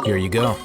Here you go.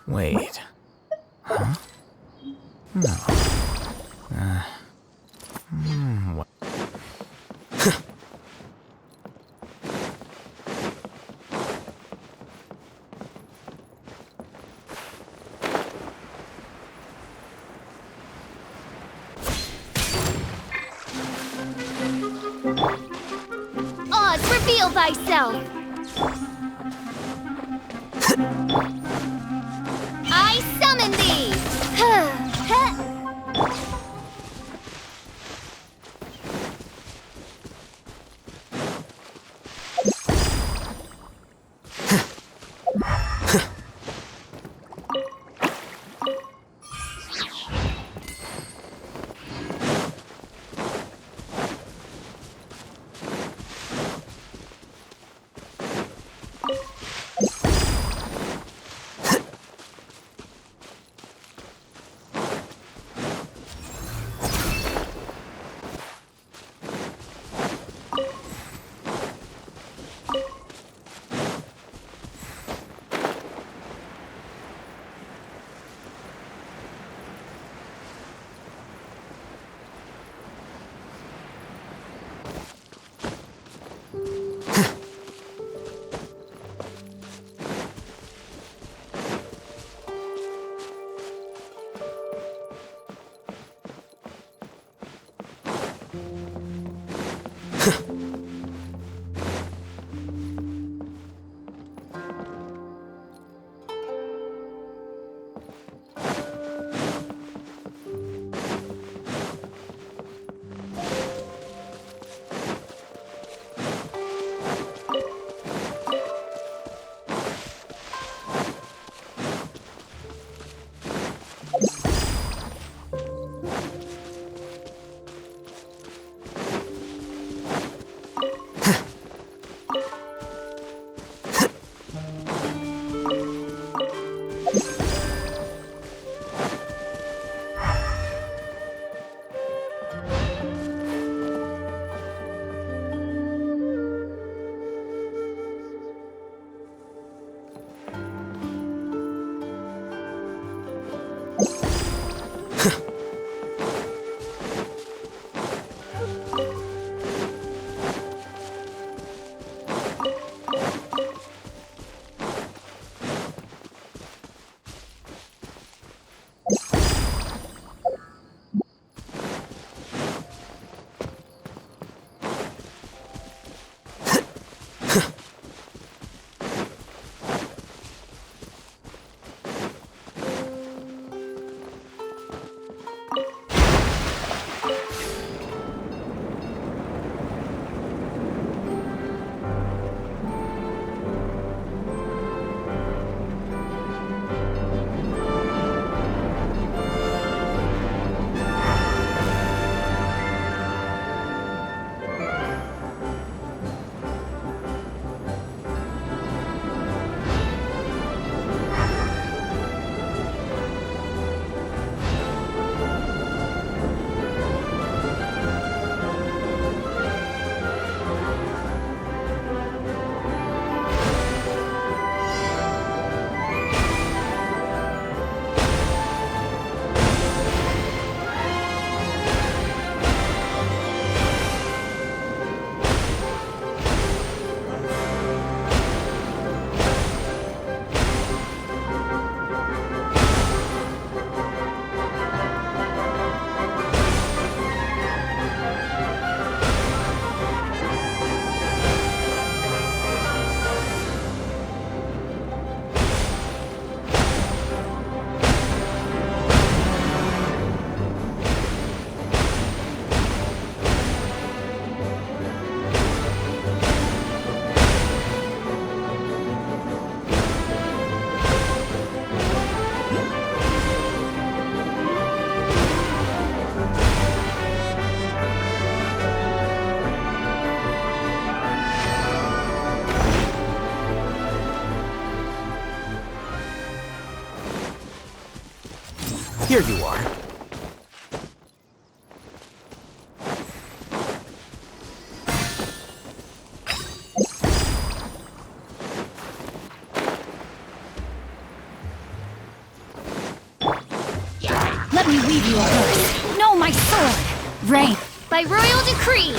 Wait. Huh? No. What? Oz, reveal thyself! I summon thee! here you are. Let me weave you a verse. No, my sword! Rain! By royal decree!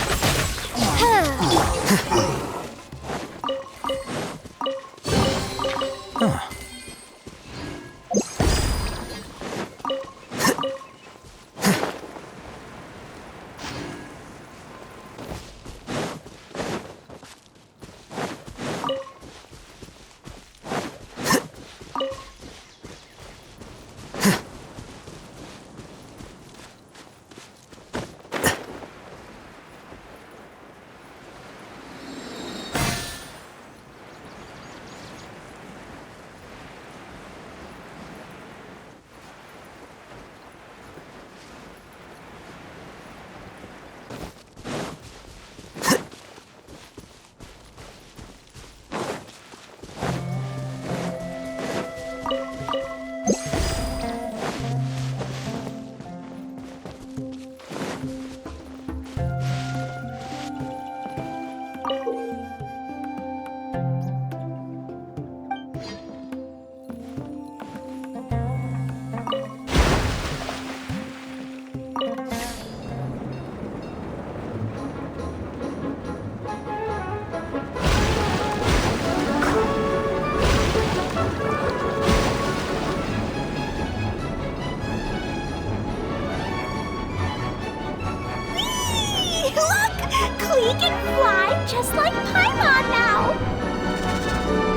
We can fly just like Paimon now!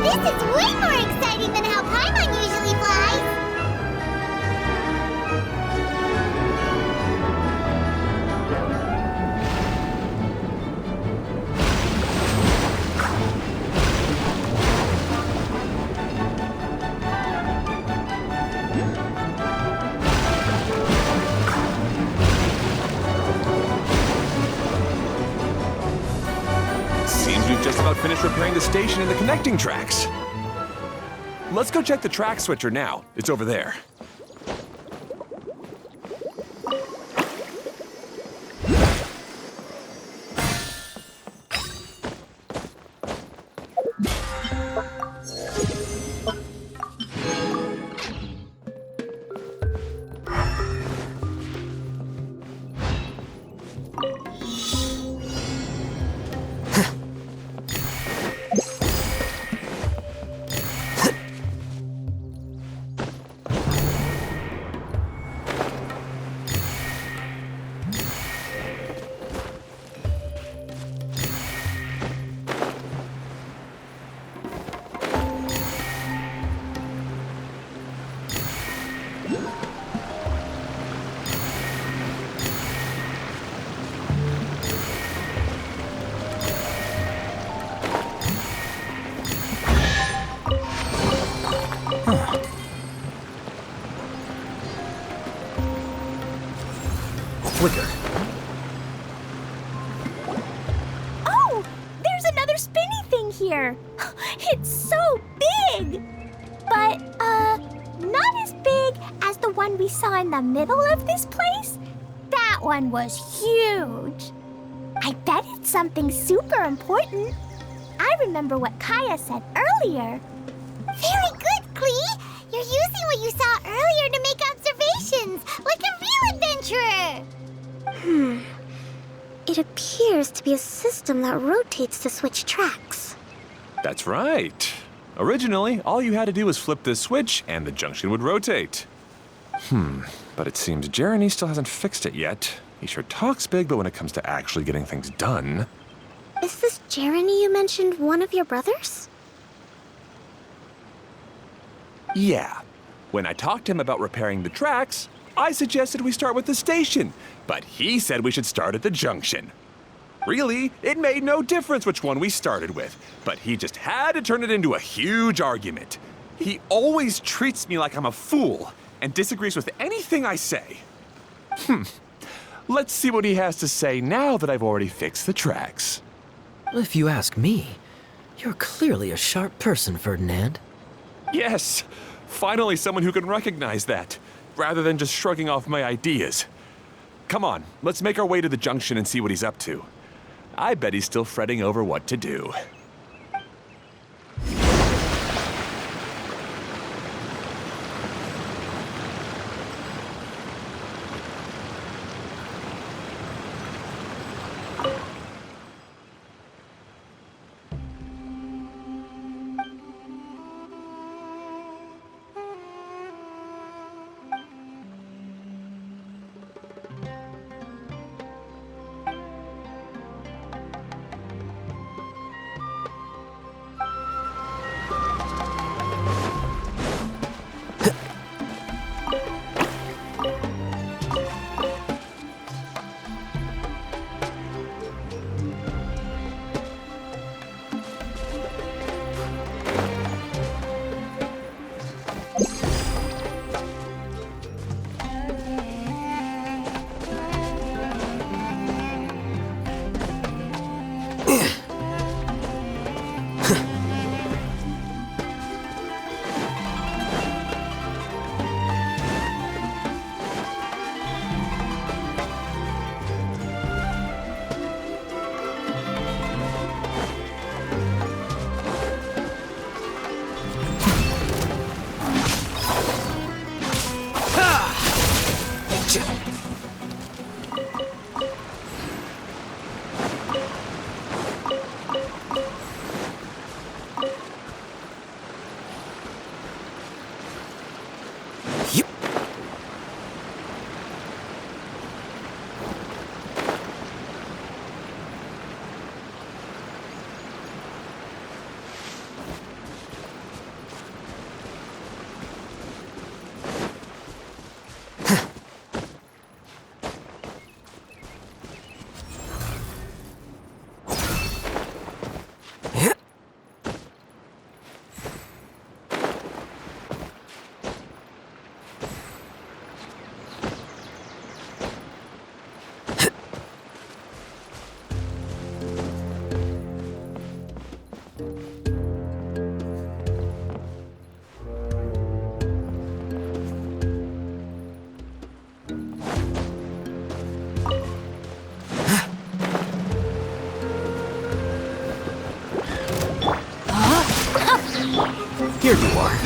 This is way more exciting than how Paimon usually flies! Seems we've just about finished repairing the station and the connecting tracks. Let's go check the track switcher now. It's over there. Flicker. Oh! There's another spinny thing here! It's so big! But, not as big as the one we saw in the middle of this place. That one was huge. I bet it's something super important. I remember what Kaya said earlier. Very good, Klee! You're using what you saw earlier to make observations, like a real adventurer! It appears to be a system that rotates to switch tracks. That's right. Originally, all you had to do was flip this switch and the junction would rotate. But it seems Jeremy still hasn't fixed it yet. He sure talks big, but when it comes to actually getting things done... Is this Jeremy you mentioned one of your brothers? Yeah. When I talked to him about repairing the tracks, I suggested we start with the station, but he said we should start at the junction. Really, it made no difference which one we started with, but he just had to turn it into a huge argument. He always treats me like I'm a fool and disagrees with anything I say. Let's see what he has to say now that I've already fixed the tracks. If you ask me, you're clearly a sharp person, Ferdinand. Yes, finally someone who can recognize that. rather than just shrugging off my ideas. Come on, let's make our way to the junction and see what he's up to. I bet he's still fretting over what to do. Here you are.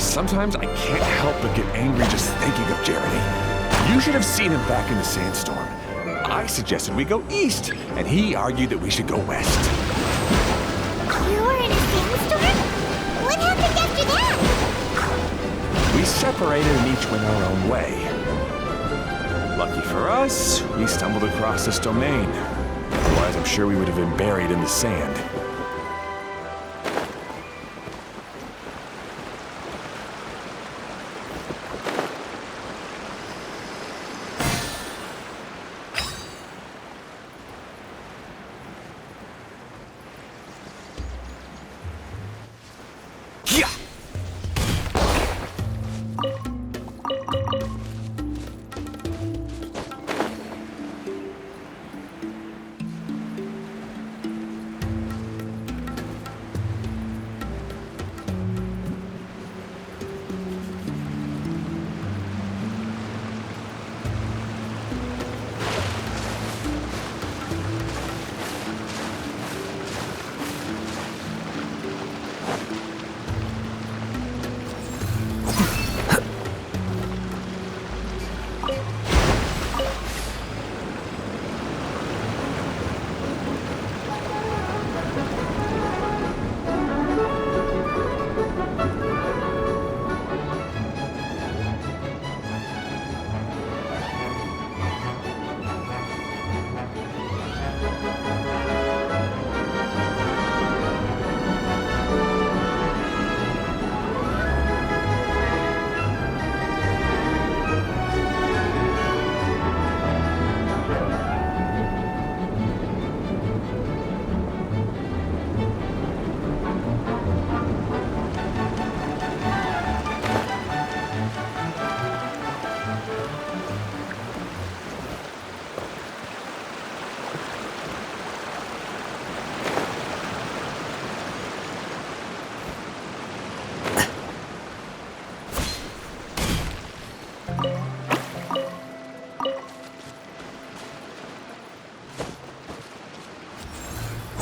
Sometimes I can't help but get angry just thinking of Jeremy. You should have seen him back in the sandstorm. I suggested we go east, and he argued that we should go west. You were in a sandstorm? What happened after that? We separated and each went our own way. Lucky for us, we stumbled across this domain. Otherwise, I'm sure we would have been buried in the sand.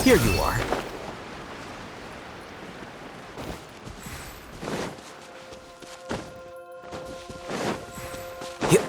Here you are. Yep.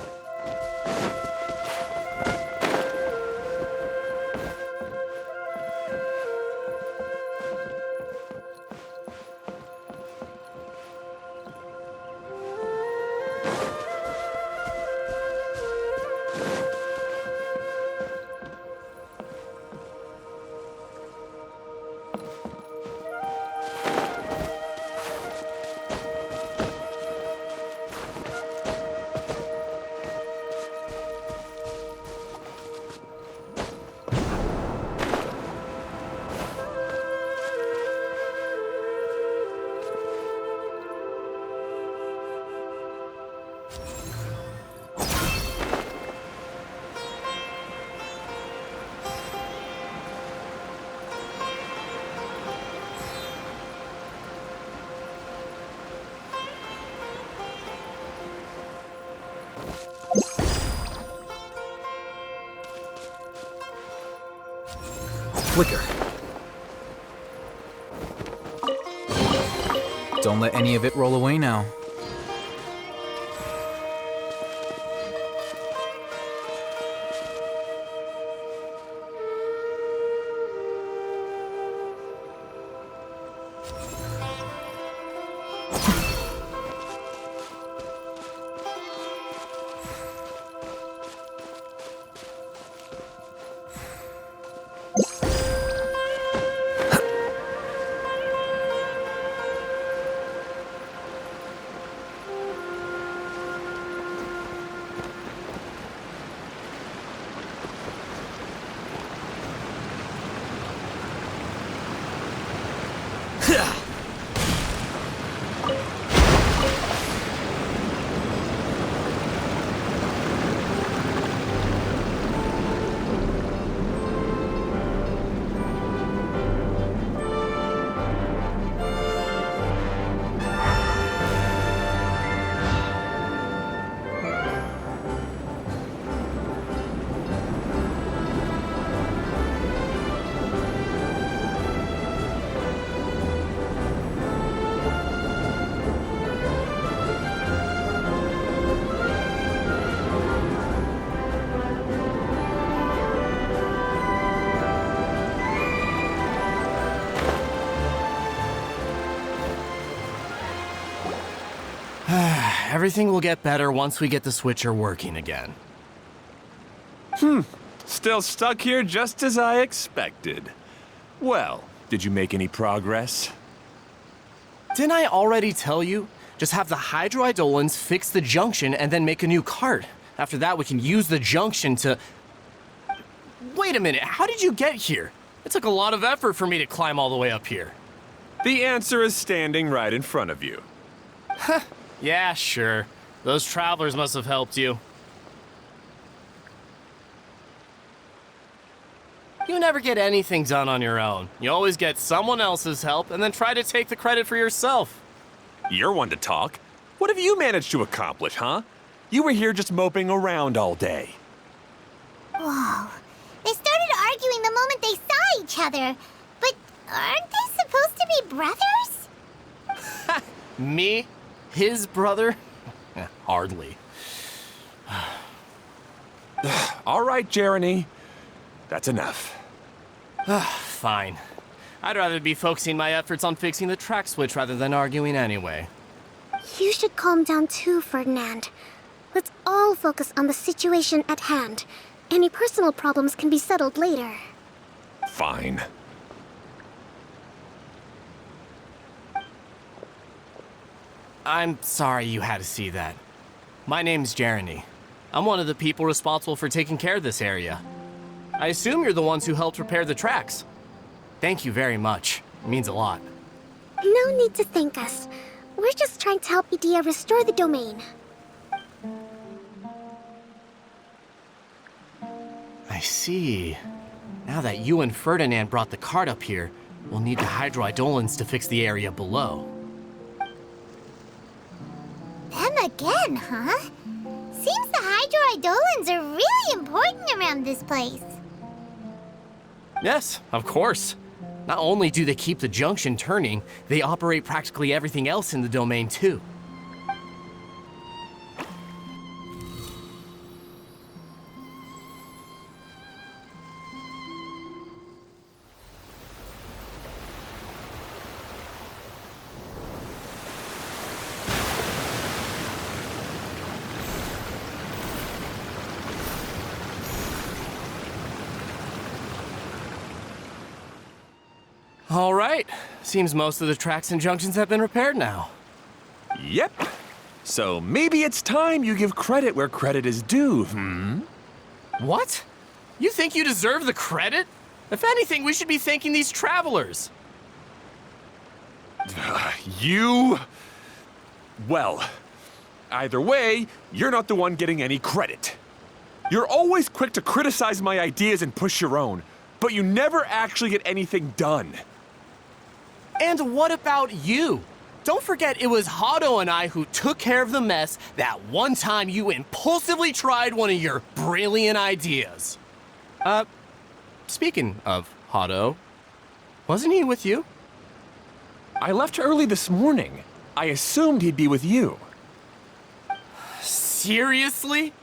Flicker. Don't let any of it roll away now. Everything will get better once we get the switcher working again. Still stuck here just as I expected. Well, did you make any progress? Didn't I already tell you? Just have the hydroidolins fix the junction and then make a new cart. After that, we can use the junction to... Wait a minute, how did you get here? It took a lot of effort for me to climb all the way up here. The answer is standing right in front of you. Yeah, sure. Those travelers must have helped you. You never get anything done on your own. You always get someone else's help and then try to take the credit for yourself. You're one to talk. What have you managed to accomplish, huh? You were here just moping around all day. Whoa. They started arguing the moment they saw each other. But aren't they supposed to be brothers? Me? His brother? Hardly. All right, Jeremy. That's enough. Fine. I'd rather be focusing my efforts on fixing the track switch rather than arguing anyway. You should calm down too, Ferdinand. Let's all focus on the situation at hand. Any personal problems can be settled later. Fine. I'm sorry you had to see that. My name's Jeremy. I'm one of the people responsible for taking care of this area. I assume you're the ones who helped repair the tracks. Thank you very much. It means a lot. No need to thank us. We're just trying to help Edea restore the domain. I see. Now that you and Ferdinand brought the cart up here, we'll need the hydroidolins to fix the area below. Them again, huh? Seems the hydroidolins are really important around this place. Yes, of course. Not only do they keep the junction turning, they operate practically everything else in the domain too. All right. Seems most of the tracks and junctions have been repaired now. Yep. So maybe it's time you give credit where credit is due, What? You think you deserve the credit? If anything, we should be thanking these travelers. You... Well, either way, you're not the one getting any credit. You're always quick to criticize my ideas and push your own, but you never actually get anything done. And what about you? Don't forget it was Hado and I who took care of the mess that one time you impulsively tried one of your brilliant ideas. Speaking of Hado, wasn't he with you? I left early this morning. I assumed he'd be with you. Seriously?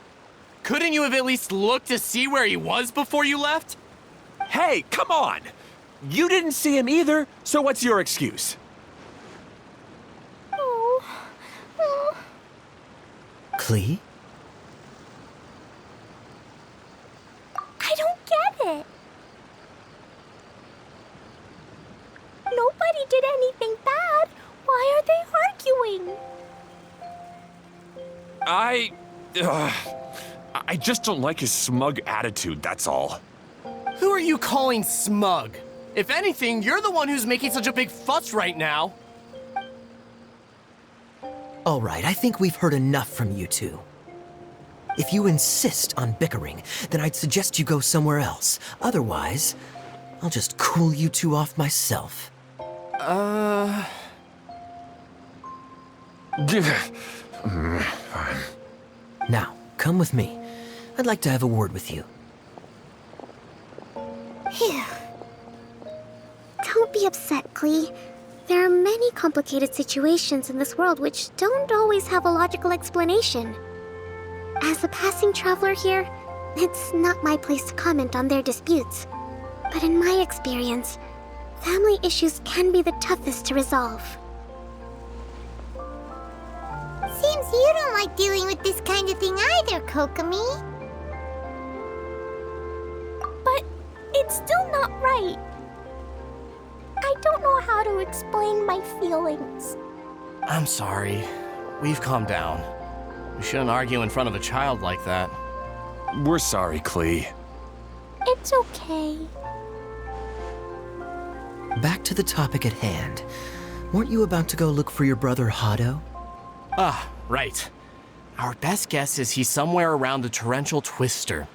Couldn't you have at least looked to see where he was before you left? Hey, come on! You didn't see him either, so what's your excuse? Klee? I don't get it. Nobody did anything bad. Why are they arguing? I just don't like his smug attitude, that's all. Who are you calling smug? If anything, you're the one who's making such a big fuss right now. All right, I think we've heard enough from you two. If you insist on bickering, then I'd suggest you go somewhere else. Otherwise, I'll just cool you two off myself. Now, come with me. I'd like to have a word with you. Phew. Don't be upset, Klee. There are many complicated situations in this world which don't always have a logical explanation. As a passing traveler here, it's not my place to comment on their disputes. But in my experience, family issues can be the toughest to resolve. Seems you don't like dealing with this kind of thing either, Kokomi. But it's still not right. I don't know how to explain my feelings. I'm sorry. We've calmed down. We shouldn't argue in front of a child like that. We're sorry, Klee. It's okay. Back to the topic at hand. Weren't you about to go look for your brother Hado? Ah, right. Our best guess is he's somewhere around the torrential twister.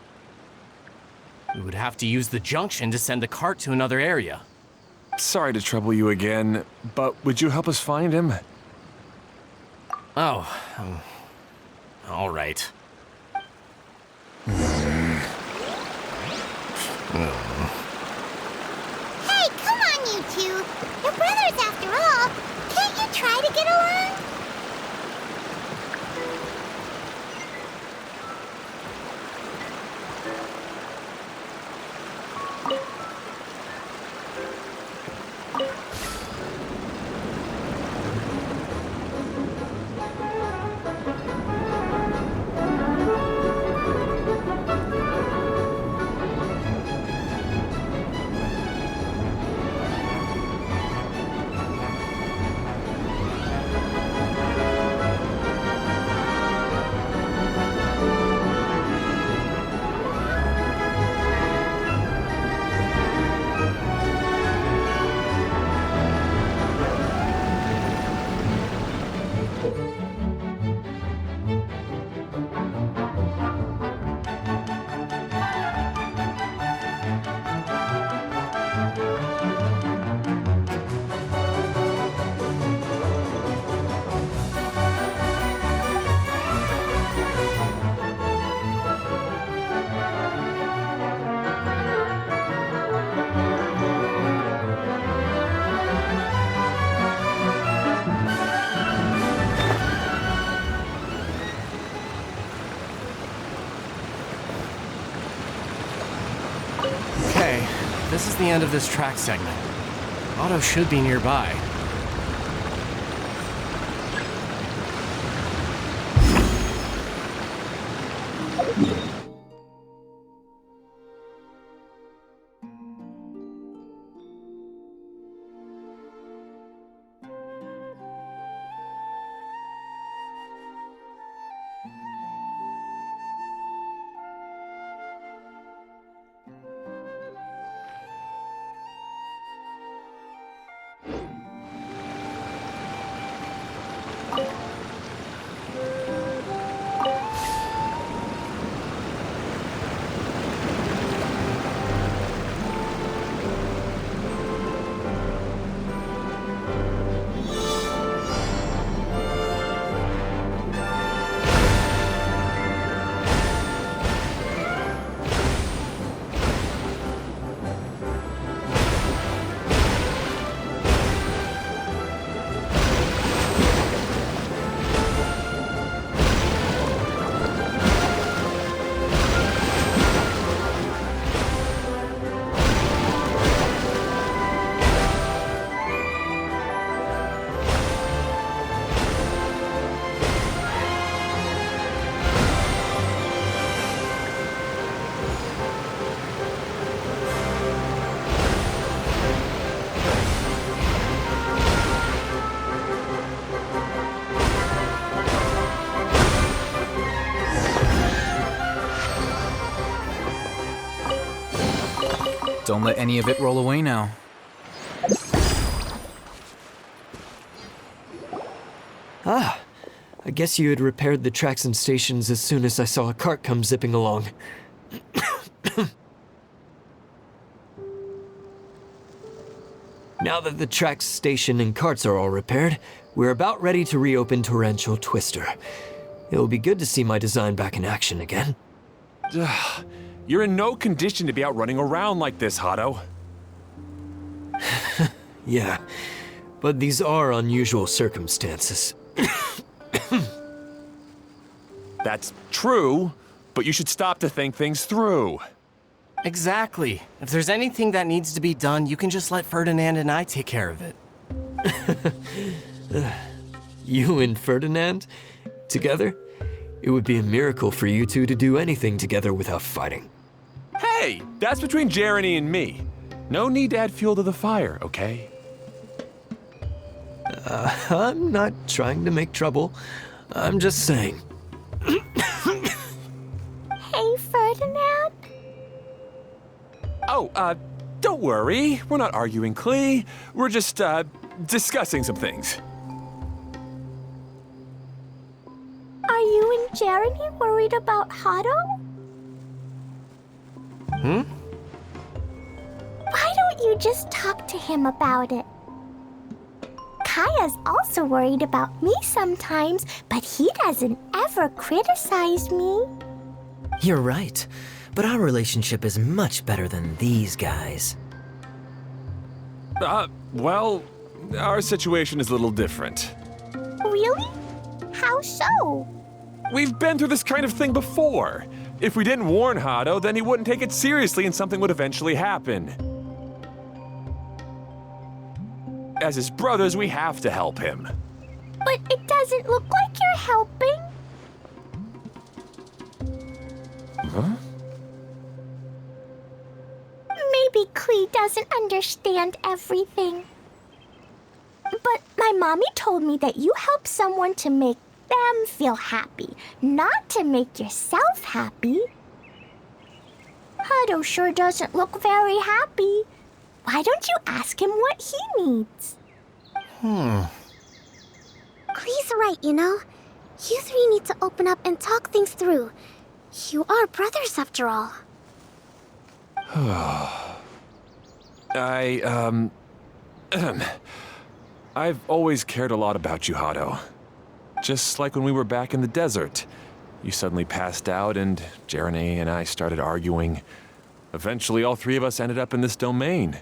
We would have to use the junction to send the cart to another area. Sorry to trouble you again, but would you help us find him? Oh, all right. Hey, come on, you two. You're brothers after all. Can't you try to get along? Okay, this is the end of this track segment. Otto should be nearby. Don't let any of it roll away now. I guess you had repaired the tracks and stations as soon as I saw a cart come zipping along. Now that the tracks, station, and carts are all repaired, we're about ready to reopen Torrential Twister. It'll be good to see my design back in action again. You're in no condition to be out running around like this, Hado. Yeah, but these are unusual circumstances. That's true, but you should stop to think things through. Exactly. If there's anything that needs to be done, you can just let Ferdinand and I take care of it. You and Ferdinand? Together? It would be a miracle for you two to do anything together without fighting. Hey, that's between Jeremy and me. No need to add fuel to the fire, okay? I'm not trying to make trouble. I'm just saying. Hey, Ferdinand? Oh, don't worry. We're not arguing, Klee. We're just, discussing some things. Are you and Jeremy worried about Hado? Why don't you just talk to him about it? Kaya's also worried about me sometimes, but he doesn't ever criticize me. You're right, but our relationship is much better than these guys. Well, our situation is a little different. Really? How so? We've been through this kind of thing before. If we didn't warn Hado, then he wouldn't take it seriously and something would eventually happen. As his brothers, we have to help him. But it doesn't look like you're helping. Huh? Maybe Klee doesn't understand everything. But my mommy told me that you help someone to make them feel happy, not to make yourself happy. Hado sure doesn't look very happy. Why don't you ask him what he needs? Klee's right, you know. You three need to open up and talk things through. You are brothers after all. I've always cared a lot about you, Hado. Just like when we were back in the desert. You suddenly passed out and Jeremy and I started arguing. Eventually, all three of us ended up in this domain.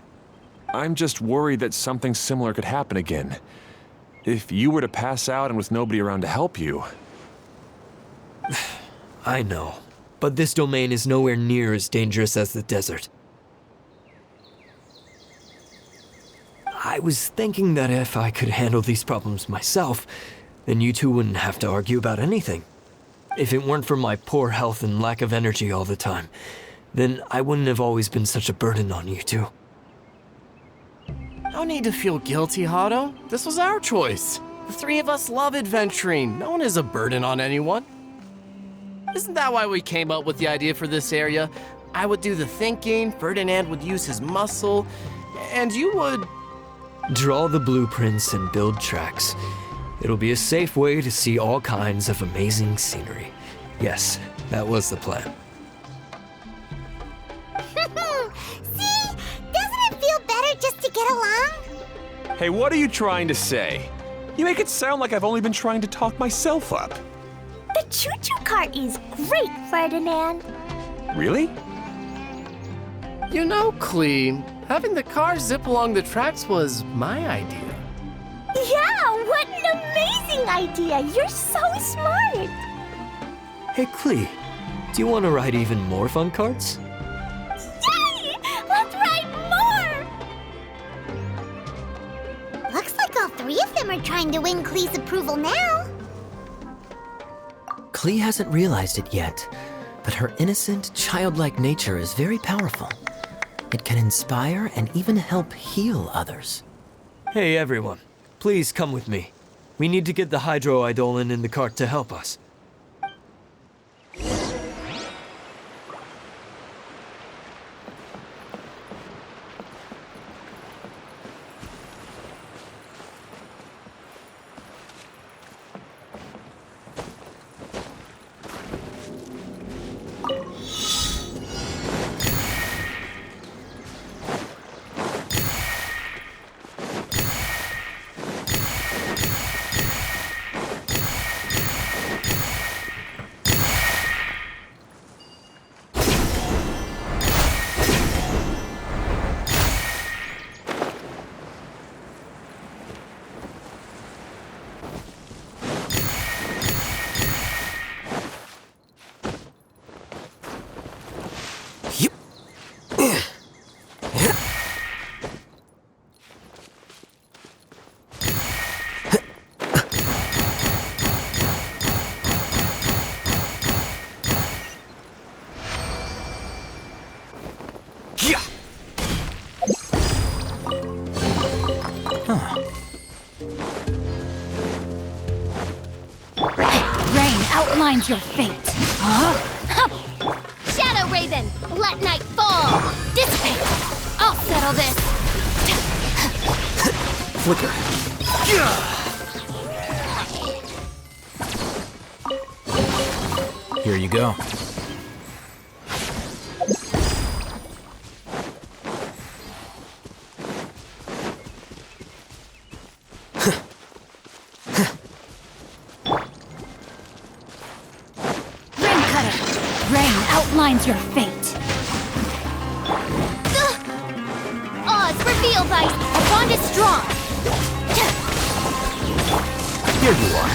I'm just worried that something similar could happen again. If you were to pass out and with nobody around to help you. I know, but this domain is nowhere near as dangerous as the desert. I was thinking that if I could handle these problems myself, then you two wouldn't have to argue about anything. If it weren't for my poor health and lack of energy all the time, then I wouldn't have always been such a burden on you two. No need to feel guilty, Hado. This was our choice. The three of us love adventuring. No one is a burden on anyone. Isn't that why we came up with the idea for this area? I would do the thinking, Ferdinand would use his muscle, and you would... Draw the blueprints and build tracks. It'll be a safe way to see all kinds of amazing scenery. Yes, that was the plan. See? Doesn't it feel better just to get along? Hey, what are you trying to say? You make it sound like I've only been trying to talk myself up. The choo-choo cart is great, Ferdinand. Really? You know, Klee, having the car zip along the tracks was my idea. Yeah, what an amazing idea! You're so smart! Hey, Klee, do you want to ride even more fun carts? Yay! Let's ride more! Looks like all three of them are trying to win Klee's approval now. Klee hasn't realized it yet, but her innocent, childlike nature is very powerful. It can inspire and even help heal others. Hey, everyone. Please come with me. We need to get the Hydro-Eidolon in the cart to help us. Rain outlines your fate. Huh? Shadow Raven, let night fall! Dissipate! I'll settle this! Flicker. Here you go. Outlines your fate. Oz, reveal thyself! Our bond is strong! Here you are.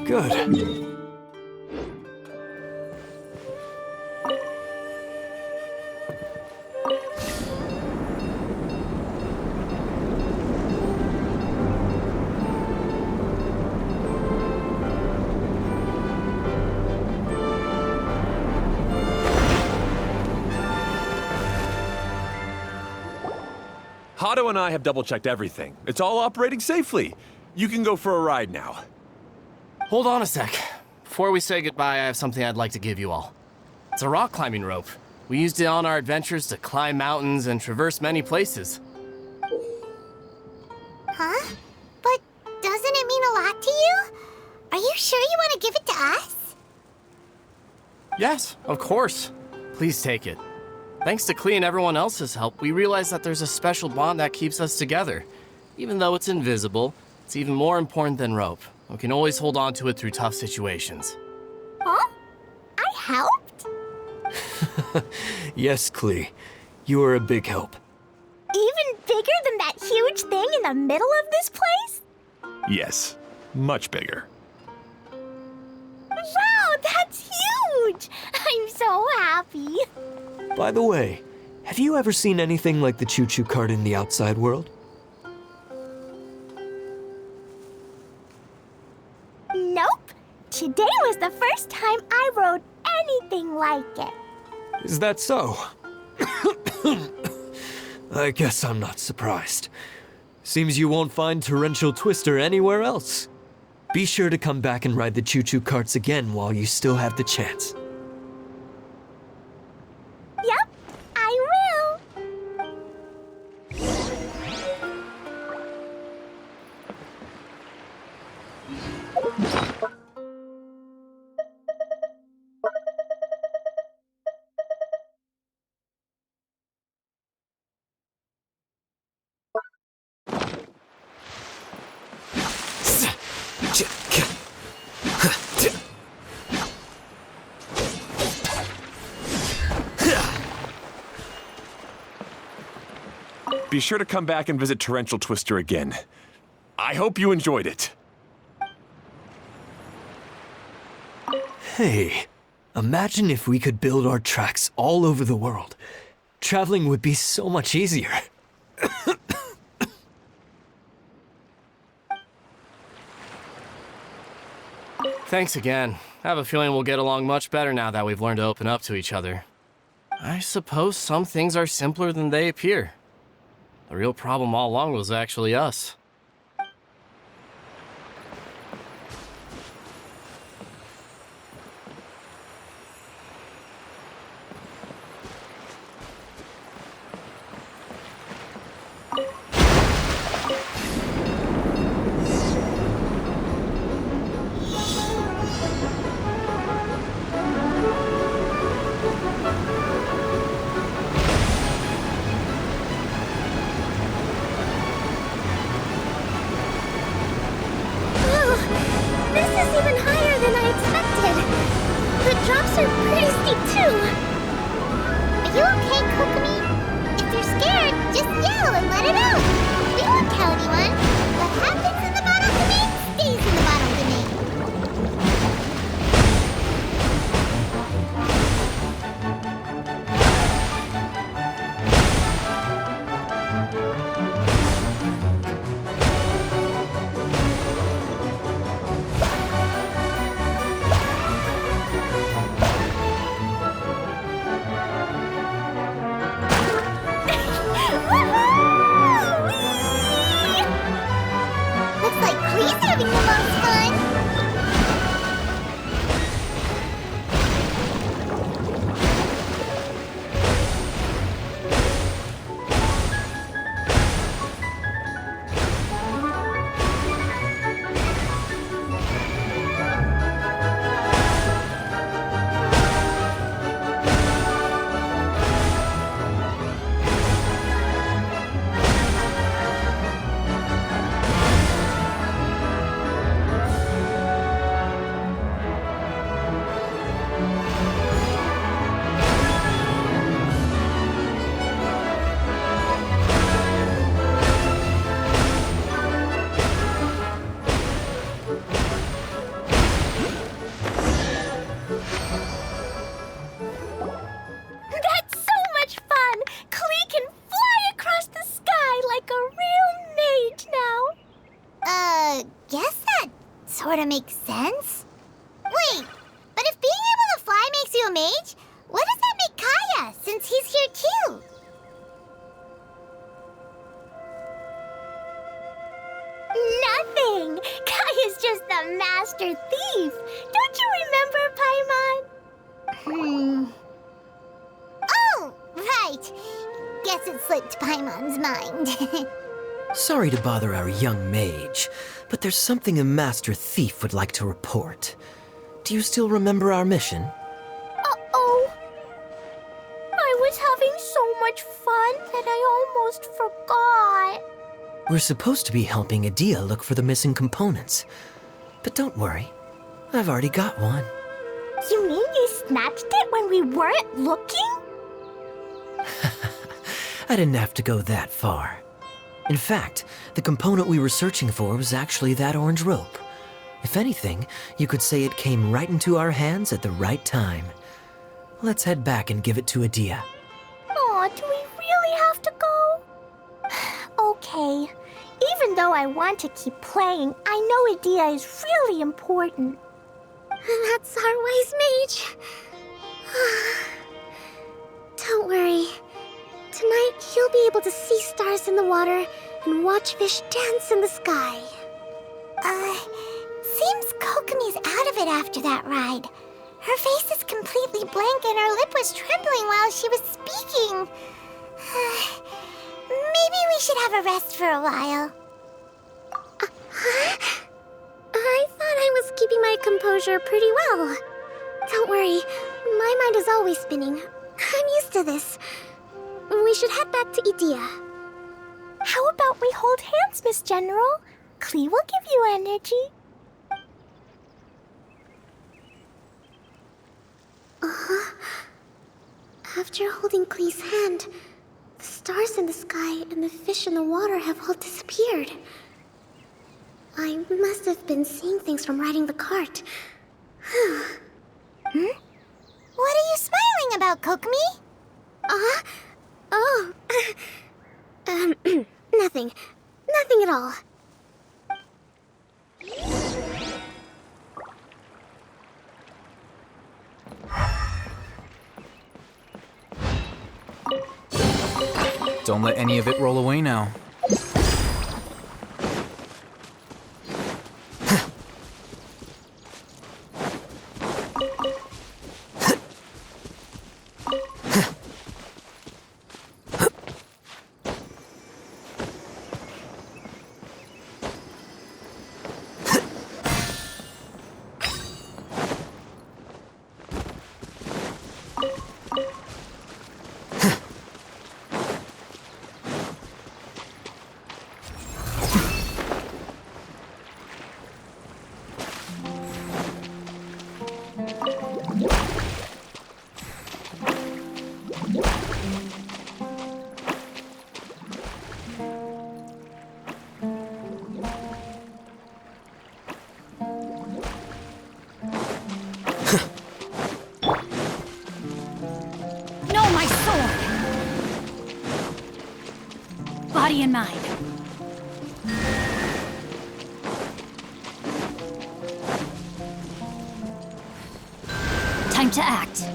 Good. Hato and I have double-checked everything. It's all operating safely. You can go for a ride now. Hold on a sec. Before we say goodbye, I have something I'd like to give you all. It's a rock climbing rope. We used it on our adventures to climb mountains and traverse many places. Huh? But doesn't it mean a lot to you? Are you sure you want to give it to us? Yes, of course. Please take it. Thanks to Klee and everyone else's help, we realized that there's a special bond that keeps us together. Even though it's invisible, it's even more important than rope. We can always hold on to it through tough situations. Huh? I helped? Yes, Klee. You are a big help. Even bigger than that huge thing in the middle of this place? Yes, much bigger. Wow, that's huge! I'm so happy. By the way, have you ever seen anything like the choo-choo cart in the outside world? Nope. Today was the first time I rode anything like it. Is that so? I guess I'm not surprised. Seems you won't find Torrential Twister anywhere else. Be sure to come back and ride the choo-choo carts again while you still have the chance. Yep, I will. Be sure to come back and visit Torrential Twister again. I hope you enjoyed it. Hey, imagine if we could build our tracks all over the world. Traveling would be so much easier. Thanks again. I have a feeling we'll get along much better now that we've learned to open up to each other. I suppose some things are simpler than they appear. The real problem all along was actually us. This is even higher than I expected. The drops are pretty steep too. Are you okay, Kokomi? If you're scared, just yell and let it out. We won't tell anyone. What happens in the bottom domain stays in the bottom domain. Looks like Cleese makes sense. Wait, but if being able to fly makes you a mage, what does that make Kaya, since he's here too? Nothing! Kaya's just the master thief! Don't you remember, Paimon? Oh, right. Guess it slipped Paimon's mind. Sorry to bother our young mage, but there's something a master thief would like to report. Do you still remember our mission? Uh-oh. I was having so much fun that I almost forgot. We're supposed to be helping Adia look for the missing components. But don't worry, I've already got one. You mean you snatched it when we weren't looking? I didn't have to go that far. In fact, the component we were searching for was actually that orange rope. If anything, you could say it came right into our hands at the right time. Let's head back and give it to Adia. Aw, do we really have to go? Okay. Even though I want to keep playing, I know Adia is really important. That's our wise mage. Don't worry. Tonight, you'll be able to see stars in the water and watch fish dance in the sky. Seems Kokomi's out of it after that ride. Her face is completely blank and her lip was trembling while she was speaking. Maybe we should have a rest for a while. I thought I was keeping my composure pretty well. Don't worry, my mind is always spinning. I'm used to this. We should head back to Idia. How about we hold hands, Miss General? Klee will give you energy. After holding Klee's hand, the stars in the sky and the fish in the water have all disappeared. I must have been seeing things from riding the cart. What are you smiling about, Kokomi? Oh. Nothing. Nothing at all. Don't let any of it roll away now. No, my sword! Body and mind. Time to act.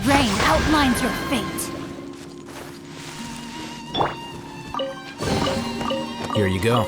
Rain outlines your fate. Here you go.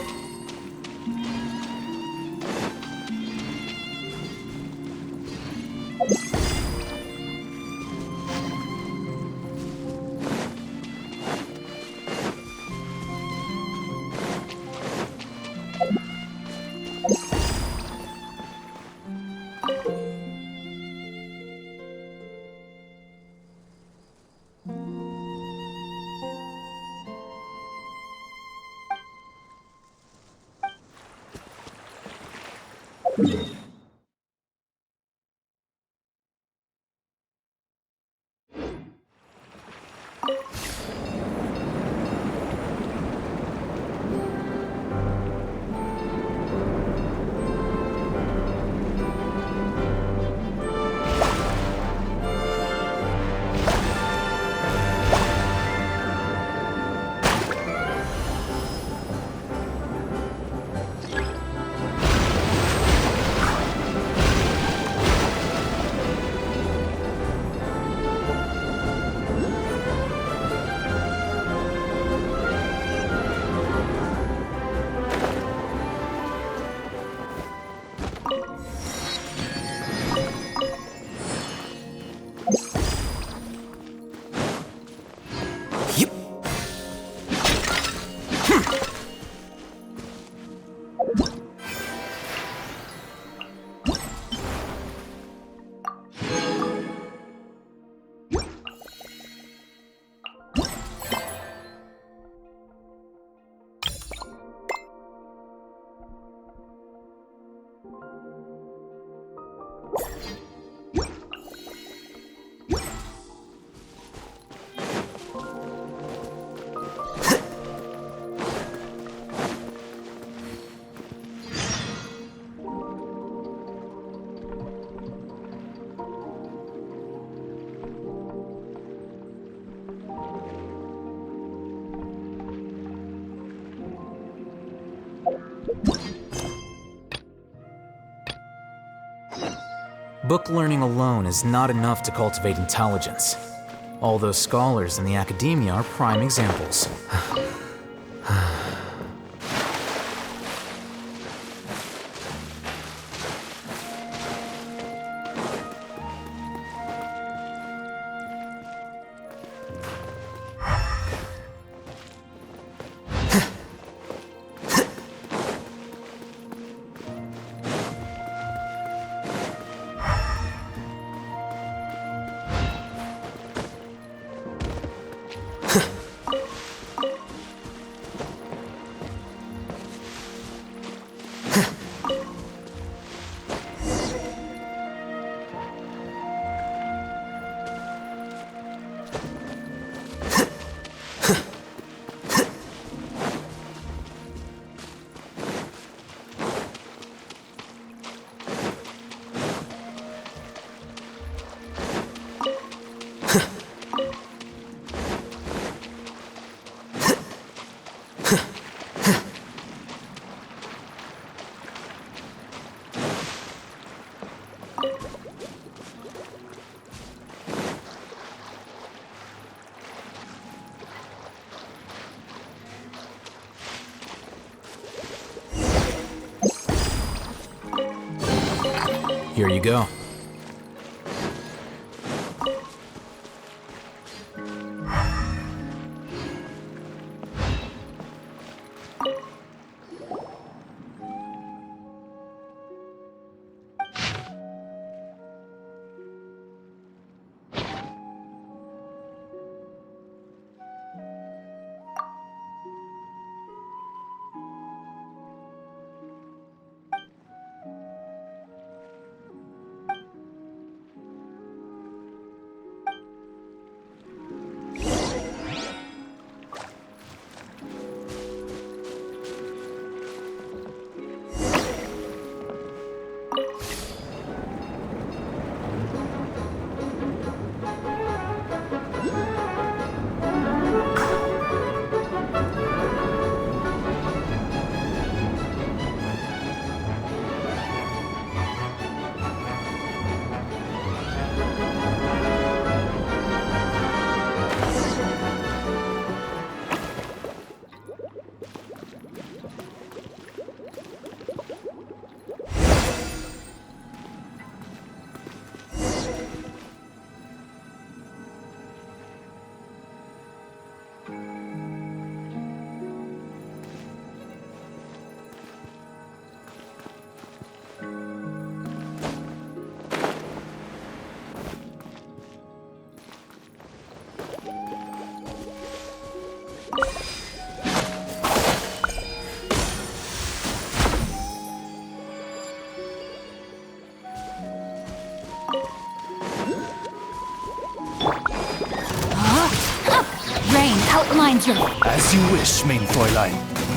Book learning alone is not enough to cultivate intelligence. All those scholars in the academia are prime examples. Here you go. Rain outlines your... As you wish, main Fräulein.